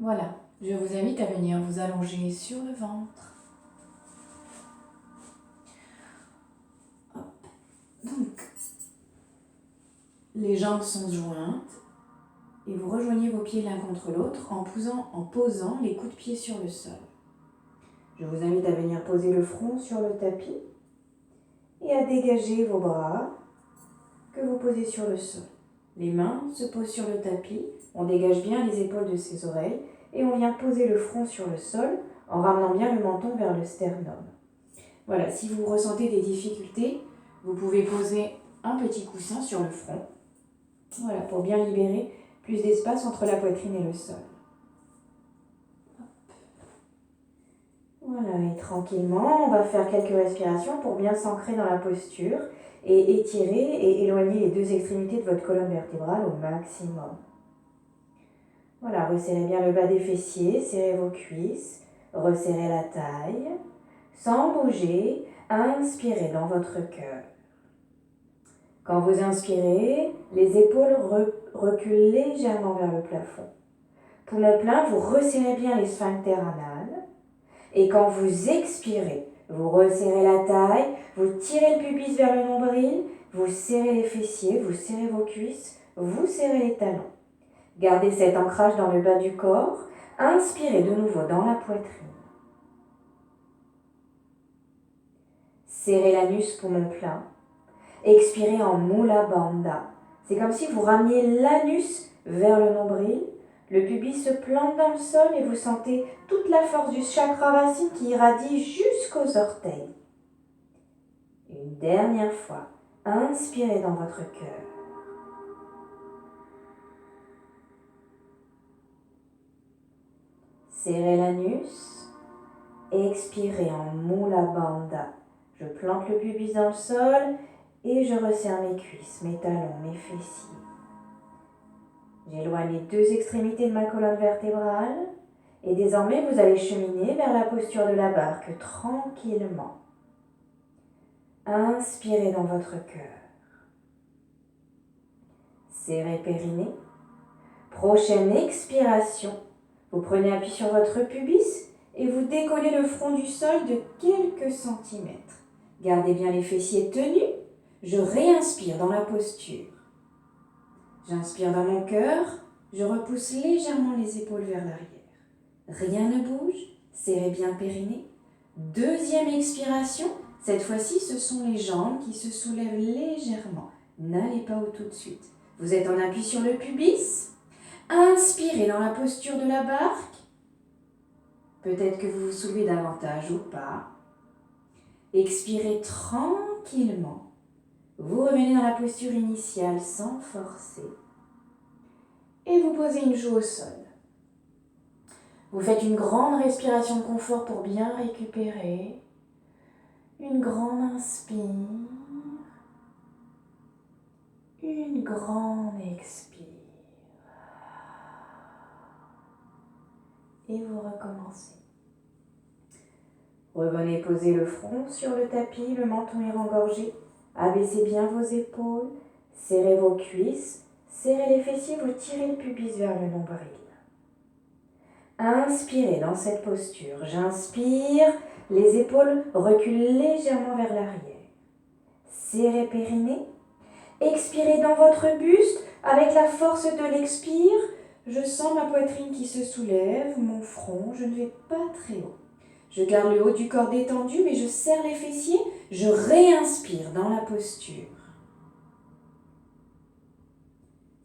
Voilà, je vous invite à venir vous allonger sur le ventre. Donc, les jambes sont jointes et vous rejoignez vos pieds l'un contre l'autre en posant les coups de pied sur le sol. Je vous invite à venir poser le front sur le tapis et à dégager vos bras que vous posez sur le sol. Les mains se posent sur le tapis, on dégage bien les épaules de ses oreilles et on vient poser le front sur le sol en ramenant bien le menton vers le sternum. Voilà, si vous ressentez des difficultés, vous pouvez poser un petit coussin sur le front. Voilà, pour bien libérer plus d'espace entre la poitrine et le sol. Voilà, et tranquillement, on va faire quelques respirations pour bien s'ancrer dans la posture et étirer et éloigner les deux extrémités de votre colonne vertébrale au maximum. Voilà, resserrez bien le bas des fessiers, serrez vos cuisses, resserrez la taille. Sans bouger, inspirez dans votre cœur. Quand vous inspirez, les épaules reculent légèrement vers le plafond. Poumon plein, vous resserrez bien les sphincters anales. Et quand vous expirez, vous resserrez la taille, vous tirez le pubis vers le nombril, vous serrez les fessiers, vous serrez vos cuisses, vous serrez les talons. Gardez cet ancrage dans le bas du corps. Inspirez de nouveau dans la poitrine. Serrez l'anus poumon plein. Expirez en Mula Bandha. C'est comme si vous rameniez l'anus vers le nombril. Le pubis se plante dans le sol et vous sentez toute la force du chakra racine qui irradie jusqu'aux orteils. Une dernière fois, inspirez dans votre cœur. Serrez l'anus. Expirez en Mula Bandha. Je plante le pubis dans le sol et je resserre mes cuisses, mes talons, mes fessiers. J'éloigne les deux extrémités de ma colonne vertébrale et désormais vous allez cheminer vers la posture de la barque tranquillement. Inspirez dans votre cœur. Serrez périnée. Prochaine expiration, vous prenez appui sur votre pubis et vous décollez le front du sol de quelques centimètres. Gardez bien les fessiers tenus. Je réinspire dans la posture. J'inspire dans mon cœur, je repousse légèrement les épaules vers l'arrière. Rien ne bouge, serrez bien périnée. Deuxième expiration, cette fois-ci ce sont les jambes qui se soulèvent légèrement. N'allez pas au tout de suite. Vous êtes en appui sur le pubis. Inspirez dans la posture de la barque. Peut-être que vous vous soulevez davantage ou pas. Expirez tranquillement. Vous revenez dans la posture initiale sans forcer. Et vous posez une joue au sol. Vous faites une grande respiration de confort pour bien récupérer. Une grande inspire. Une grande expire. Et vous recommencez. Revenez poser le front sur le tapis, le menton est rengorgé. Abaissez bien vos épaules, serrez vos cuisses, serrez les fessiers, vous tirez le pubis vers le nombril. Inspirez dans cette posture. J'inspire, les épaules reculent légèrement vers l'arrière. Serrez périnée. Expirez dans votre buste avec la force de l'expire. Je sens ma poitrine qui se soulève, mon front, je ne vais pas très haut. Je garde le haut du corps détendu, mais je serre les fessiers. Je réinspire dans la posture.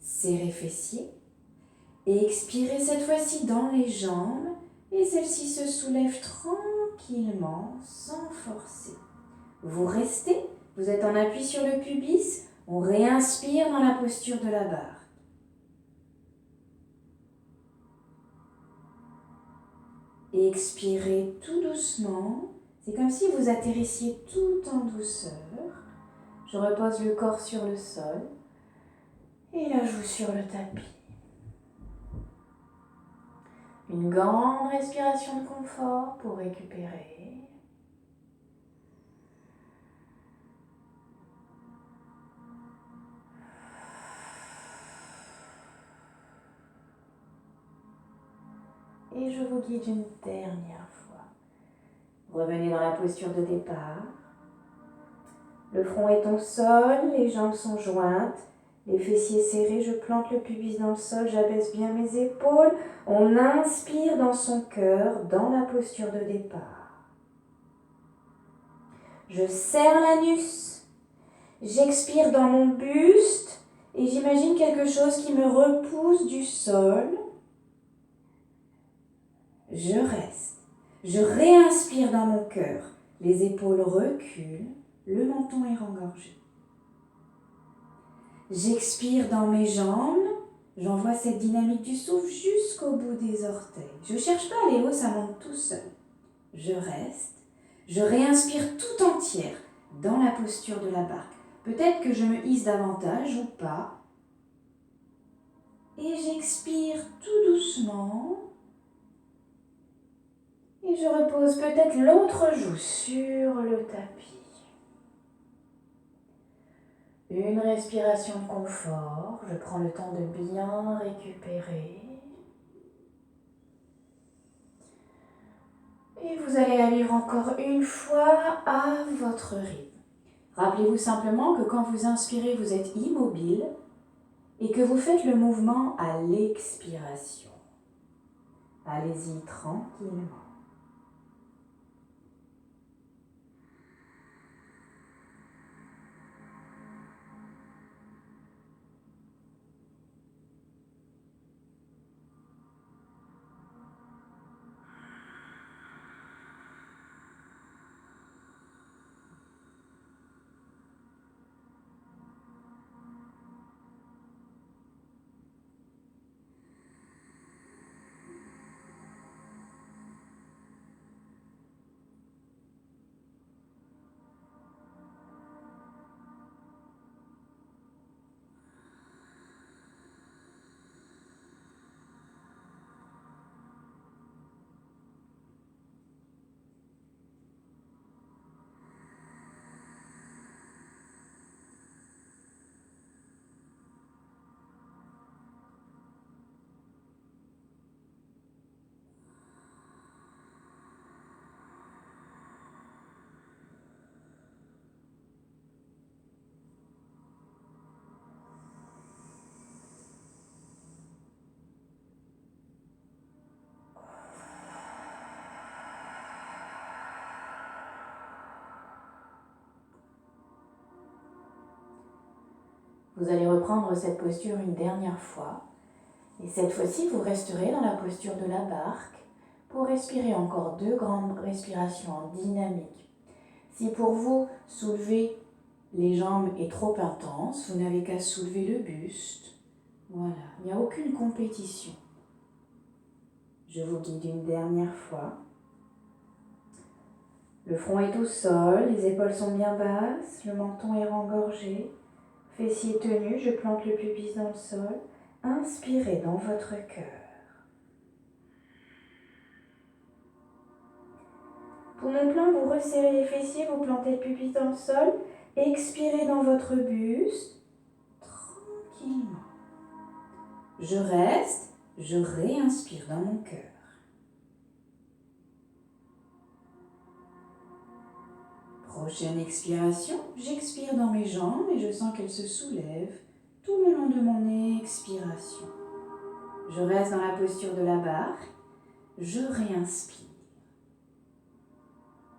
Serrez fessiers. Et expirez cette fois-ci dans les jambes. Et celle-ci se soulève tranquillement, sans forcer. Vous restez, vous êtes en appui sur le pubis. On réinspire dans la posture de la barre. Et expirez tout doucement. C'est comme si vous atterrissiez tout en douceur. Je repose le corps sur le sol et la joue sur le tapis. Une grande respiration de confort pour récupérer. Et je vous guide une dernière fois. Revenez dans la posture de départ. Le front est au sol, les jambes sont jointes, les fessiers serrés, je plante le pubis dans le sol, j'abaisse bien mes épaules. On inspire dans son cœur, dans la posture de départ. Je serre l'anus, j'expire dans mon buste et j'imagine quelque chose qui me repousse du sol. Je reste, je réinspire dans mon cœur, les épaules reculent, le menton est rengorgé. J'expire dans mes jambes, j'envoie cette dynamique du souffle jusqu'au bout des orteils. Je ne cherche pas à aller haut, ça monte tout seul. Je reste, je réinspire tout entière dans la posture de la barque. Peut-être que je me hisse davantage ou pas. Et j'expire tout doucement. Et je repose peut-être l'autre joue sur le tapis. Une respiration de confort, je prends le temps de bien récupérer. Et vous allez la vivre encore une fois à votre rythme. Rappelez-vous simplement que quand vous inspirez, vous êtes immobile et que vous faites le mouvement à l'expiration. Allez-y tranquillement. Vous allez reprendre cette posture une dernière fois. Et cette fois-ci, vous resterez dans la posture de la barque pour respirer encore 2 grandes respirations en dynamique. Si pour vous, soulever les jambes est trop intense, vous n'avez qu'à soulever le buste. Voilà, il n'y a aucune compétition. Je vous guide une dernière fois. Le front est au sol, les épaules sont bien basses, le menton est rengorgé. Fessiers tenus, je plante le pubis dans le sol. Inspirez dans votre cœur. Poumon plein, vous resserrez les fessiers, vous plantez le pubis dans le sol. Expirez dans votre buste, tranquillement. Je reste, je réinspire dans mon cœur. Prochaine expiration, j'expire dans mes jambes et je sens qu'elles se soulèvent tout le long de mon expiration. Je reste dans la posture de la barque, je réinspire.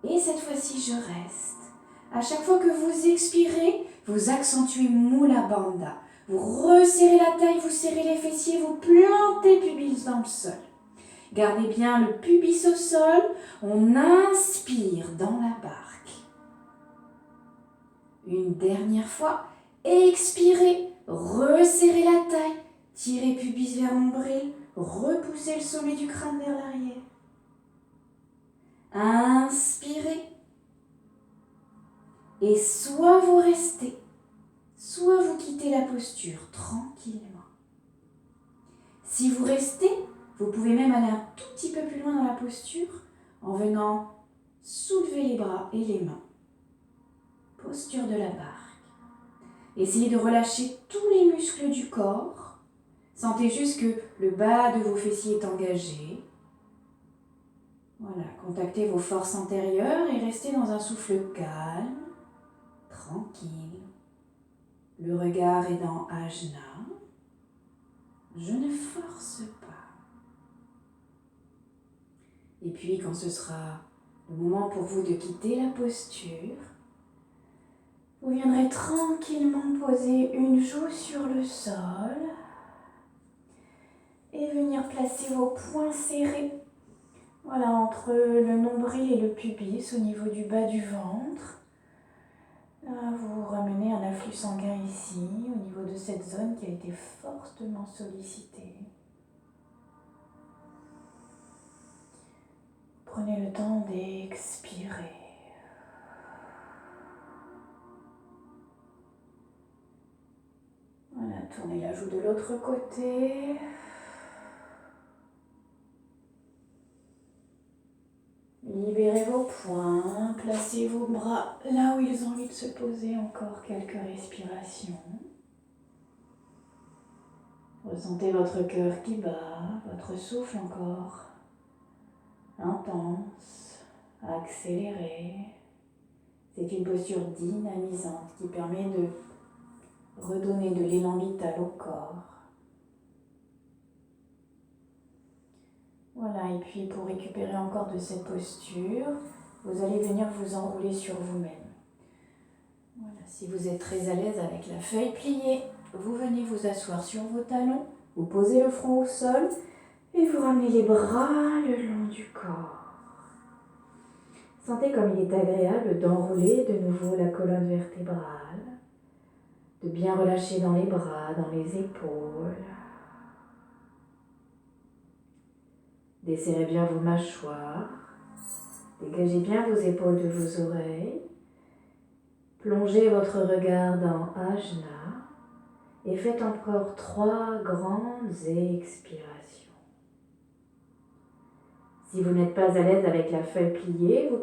Et cette fois-ci, je reste. À chaque fois que vous expirez, vous accentuez Mula Bandha. Vous resserrez la taille, vous serrez les fessiers, vous plantez pubis dans le sol. Gardez bien le pubis au sol, on inspire dans la barque. Une dernière fois, expirez, resserrez la taille, tirez pubis vers l'ombril, repoussez le sommet du crâne vers l'arrière. Inspirez. Et soit vous restez, soit vous quittez la posture tranquillement. Si vous restez, vous pouvez même aller un tout petit peu plus loin dans la posture en venant soulever les bras et les mains. Posture de la barque. Essayez de relâcher tous les muscles du corps. Sentez juste que le bas de vos fessiers est engagé. Voilà, contactez vos forces antérieures et restez dans un souffle calme, tranquille. Le regard est dans Ajna. Je ne force pas. Et puis quand ce sera le moment pour vous de quitter la posture, vous viendrez tranquillement poser une joue sur le sol et venir placer vos poings serrés, voilà, entre le nombril et le pubis au niveau du bas du ventre. Là, vous ramenez un afflux sanguin ici, au niveau de cette zone qui a été fortement sollicitée. Prenez le temps d'expirer. Voilà, tournez la joue de l'autre côté. Libérez vos poings, placez vos bras là où ils ont envie de se poser, encore quelques respirations. Ressentez votre cœur qui bat, votre souffle encore intense, accéléré. C'est une posture dynamisante qui permet de redonner de l'élan vital au corps. Voilà, et puis pour récupérer encore de cette posture, vous allez venir vous enrouler sur vous-même. Voilà, si vous êtes très à l'aise avec la feuille pliée, vous venez vous asseoir sur vos talons, vous posez le front au sol et vous ramenez les bras le long du corps. Sentez comme il est agréable d'enrouler de nouveau la colonne vertébrale, de bien relâcher dans les bras, dans les épaules. Desserrez bien vos mâchoires, dégagez bien vos épaules de vos oreilles, plongez votre regard dans Ajna et faites encore 3 grandes expirations. Si vous n'êtes pas à l'aise avec la feuille pliée, vous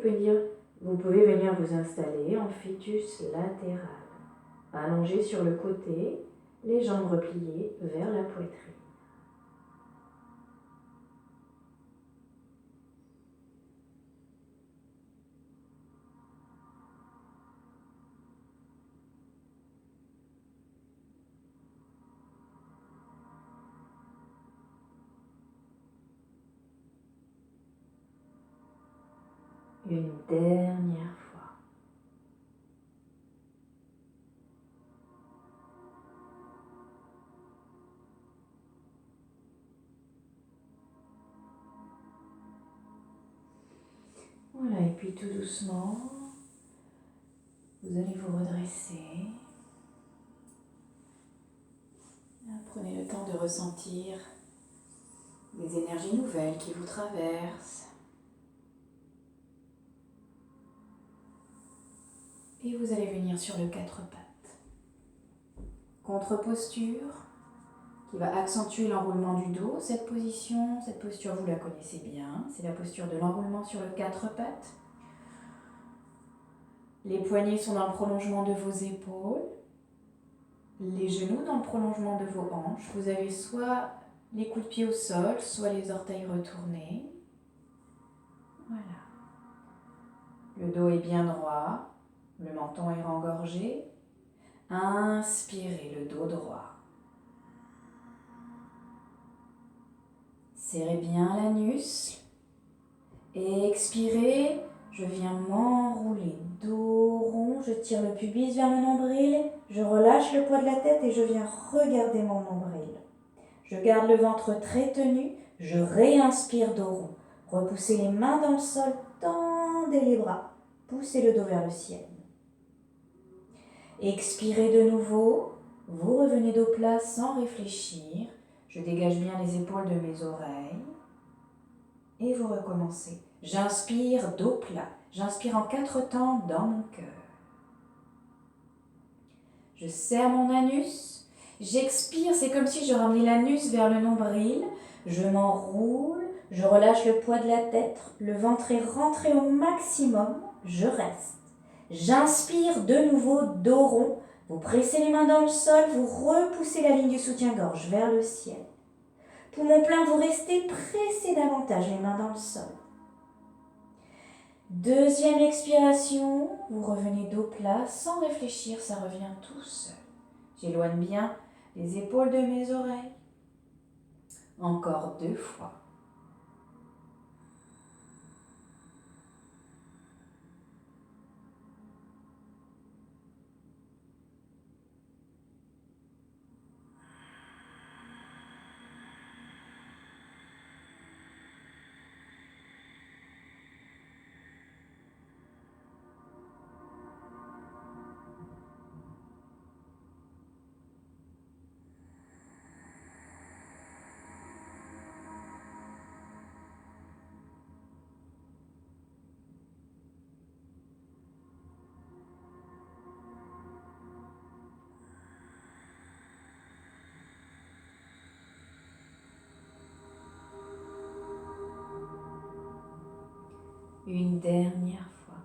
pouvez venir vous installer en fœtus latéral, allongé sur le côté, les jambes repliées vers la poitrine. Une dernière fois. Voilà, et puis tout doucement, vous allez vous redresser. Là, prenez le temps de ressentir des énergies nouvelles qui vous traversent. Et vous allez venir sur le 4 pattes. Contre-posture qui va accentuer l'enroulement du dos. Cette posture, vous la connaissez bien. C'est la posture de l'enroulement sur le 4 pattes. Les poignets sont dans le prolongement de vos épaules. Les genoux dans le prolongement de vos hanches. Vous avez soit les coups de pied au sol, soit les orteils retournés. Voilà. Le dos est bien droit. Le menton est rengorgé. Inspirez le dos droit. Serrez bien l'anus. Expirez, je viens m'enrouler. Dos rond, je tire le pubis vers le nombril. Je relâche le poids de la tête et je viens regarder mon nombril. Je garde le ventre très tenu. Je réinspire dos rond. Repoussez les mains dans le sol. Tendez les bras. Poussez le dos vers le ciel. Expirez de nouveau, vous revenez dos plat sans réfléchir. Je dégage bien les épaules de mes oreilles. Et vous recommencez. J'inspire dos plat. J'inspire en 4 temps dans mon cœur. Je serre mon anus. J'expire, c'est comme si je ramenais l'anus vers le nombril. Je m'enroule, je relâche le poids de la tête. Le ventre est rentré au maximum. Je reste. J'inspire de nouveau, dos rond. Vous pressez les mains dans le sol, vous repoussez la ligne du soutien-gorge vers le ciel. Poumon plein, vous restez, pressez davantage les mains dans le sol. Deuxième expiration, vous revenez dos plat sans réfléchir, ça revient tout seul. J'éloigne bien les épaules de mes oreilles. Encore 2 fois. Une dernière fois.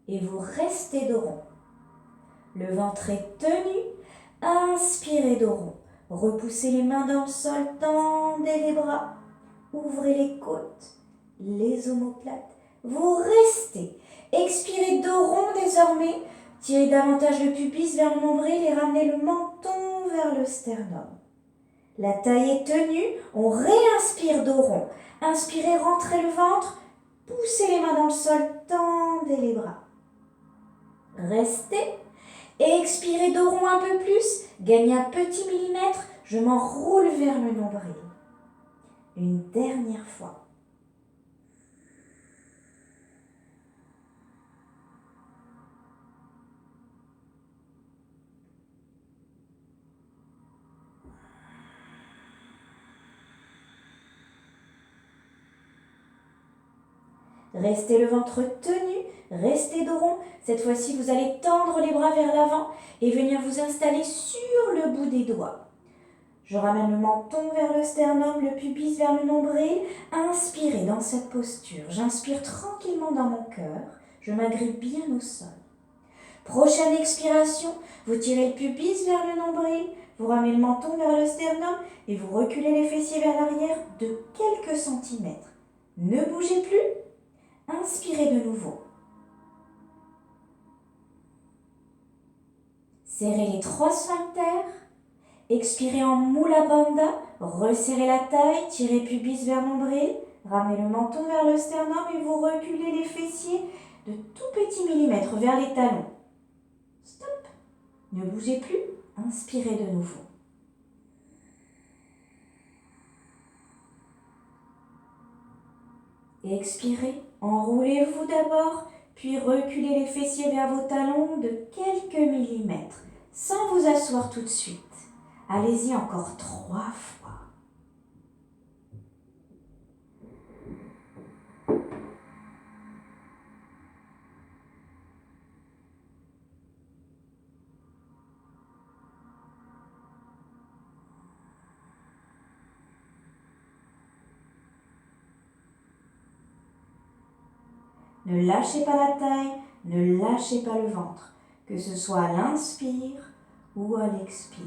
Et vous restez dos rond. Le ventre est tenu. Inspirez dos rond. Repoussez les mains dans le sol, tendez les bras. Ouvrez les côtes, les omoplates. Vous restez. Expirez dos rond désormais. Tirez davantage le pubis vers le nombril et ramenez le menton vers le sternum. La taille est tenue. On réinspire dos rond. Inspirez, rentrez le ventre. Poussez les mains dans le sol, tendez les bras. Restez. Expirez dos rond un peu plus. Gagnez un petit millimètre. Je m'enroule vers le nombril. Une dernière fois. Restez le ventre tenu, restez dos rond. Cette fois-ci, vous allez tendre les bras vers l'avant et venir vous installer sur le bout des doigts. Je ramène le menton vers le sternum, le pubis vers le nombril. Inspirez dans cette posture. J'inspire tranquillement dans mon cœur. Je m'agrippe bien au sol. Prochaine expiration, vous tirez le pubis vers le nombril, vous ramenez le menton vers le sternum et vous reculez les fessiers vers l'arrière de quelques centimètres. Ne bougez plus. Inspirez de nouveau. Serrez les 3 sphincters. Expirez en Mula Bandha. Resserrez la taille, tirez pubis vers nombril, ramenez le menton vers le sternum et vous reculez les fessiers de tout petits millimètres vers les talons. Stop. Ne bougez plus. Inspirez de nouveau. Expirez. Enroulez-vous d'abord, puis reculez les fessiers vers vos talons de quelques millimètres, sans vous asseoir tout de suite. Allez-y encore 3 fois. Ne lâchez pas la taille, ne lâchez pas le ventre, que ce soit à l'inspire ou à l'expire.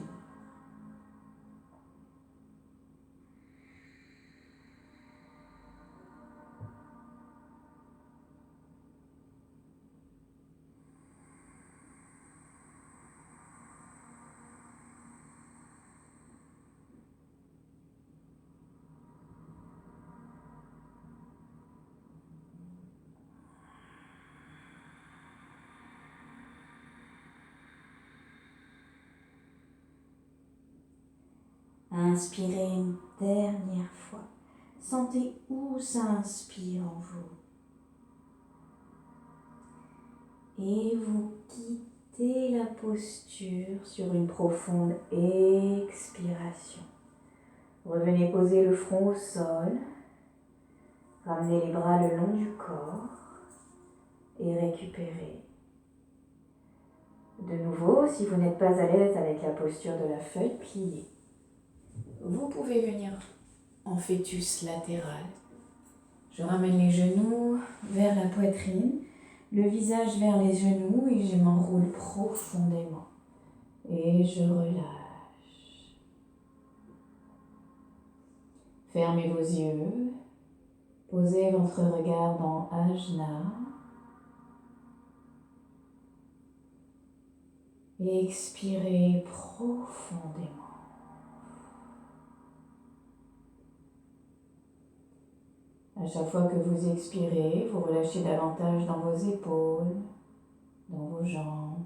Inspirez une dernière fois. Sentez où ça inspire en vous. Et vous quittez la posture sur une profonde expiration. Revenez poser le front au sol. Ramenez les bras le long du corps et récupérez. De nouveau, si vous n'êtes pas à l'aise avec la posture de la feuille pliée, vous pouvez venir en fœtus latéral. Je ramène les genoux vers la poitrine, le visage vers les genoux et je m'enroule profondément. Et je relâche. Fermez vos yeux. Posez votre regard dans Ajna. Et expirez profondément. À chaque fois que vous expirez, vous relâchez davantage dans vos épaules, dans vos jambes.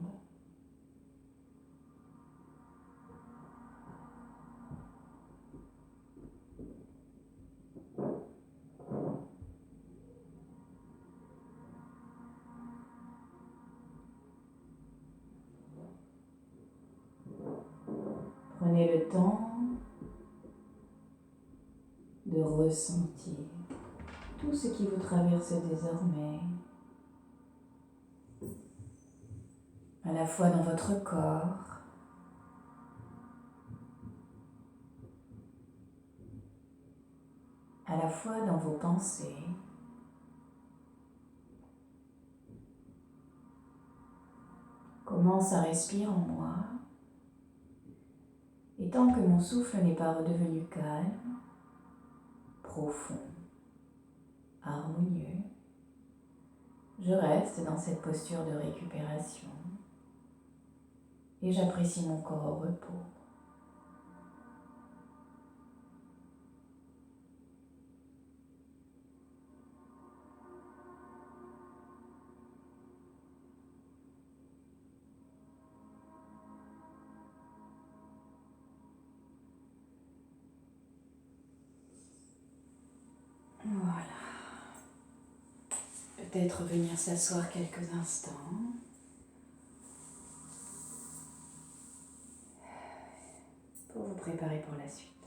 Prenez le temps de ressentir tout ce qui vous traverse désormais, à la fois dans votre corps, à la fois dans vos pensées. Comment ça respire en moi? Et tant que mon souffle n'est pas redevenu calme, profond, harmonieux, je reste dans cette posture de récupération et j'apprécie mon corps au repos. Voilà. Peut-être venir s'asseoir quelques instants. Pour vous préparer pour la suite.